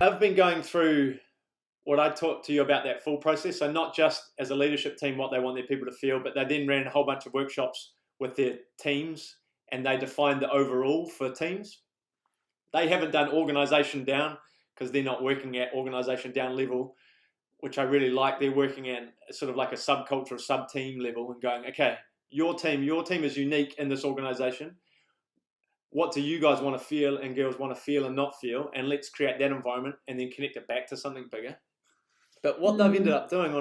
I've been going through what I talked to you about, that full process. So not just as a leadership team, what they want their people to feel, but they then ran a whole bunch of workshops with their teams and they defined the overall for teams. They haven't done organization down because they're not working at organization down level, which I really like. They're working at sort of like a subculture, sub-team level and going, okay, your team is unique in this organization. What do you guys want to feel and girls want to feel and not feel? And let's create that environment and then connect it back to something bigger. But what they've ended up doing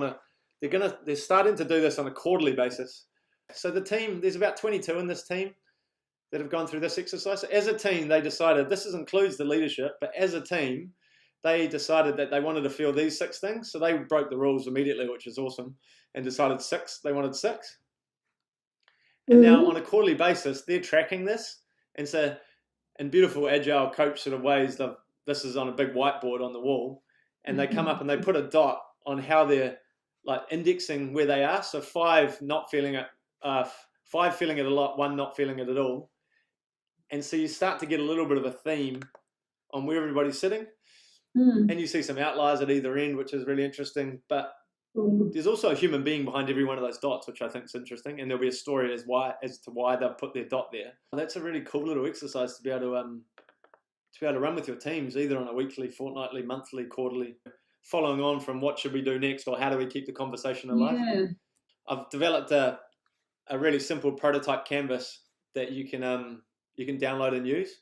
they're starting to do this on a quarterly basis. So the team, there's about 22 in this team that have gone through this exercise. So as a team, they decided, this includes the leadership, but as a team, they decided that they wanted to feel these 6 things. So they broke the rules immediately, which is awesome, and decided they wanted 6. And now on a quarterly basis, they're tracking this. And so in beautiful, agile coach sort of ways, this is on a big whiteboard on the wall, and they come up and they put a dot on how they're like indexing where they are. So 5 not feeling it, 5 feeling it a lot, 1 not feeling it at all. And so you start to get a little bit of a theme on where everybody's sitting. And you see some outliers at either end, which is really interesting. But there's also a human being behind every one of those dots, which I think is interesting. And there'll be a story as to why they've put their dot there. That's a really cool little exercise to be able to run with your teams, either on a weekly, fortnightly, monthly, quarterly, following on from what should we do next or how do we keep the conversation alive. Yeah. I've developed a really simple prototype canvas that you can download and use.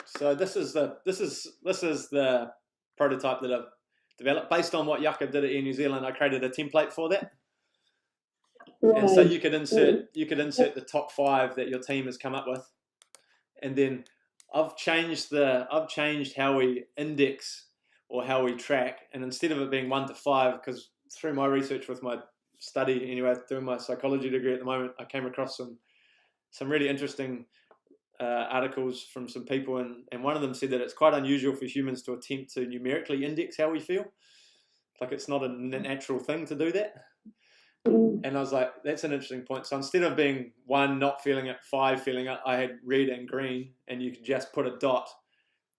So this is the prototype that I've developed based on what Yucca did at Air New Zealand. I created a template for that. Right. And so you could insert the top 5 that your team has come up with, and then I've changed how we index or how we track, and instead of it being 1 to 5, because through my research with my study anyway, doing my psychology degree at the moment, I came across some really interesting articles from some people, and one of them said that it's quite unusual for humans to attempt to numerically index how we feel. Like it's not a natural thing to do that. And I was like, that's an interesting point. So instead of being 1 not feeling it, 5 feeling it, I had red and green, and you could just put a dot,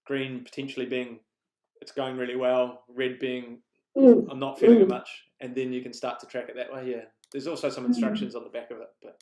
green potentially being it's going really well, red being I'm not feeling it much, and then you can start to track it that way. Yeah, there's also some instructions on the back of it, but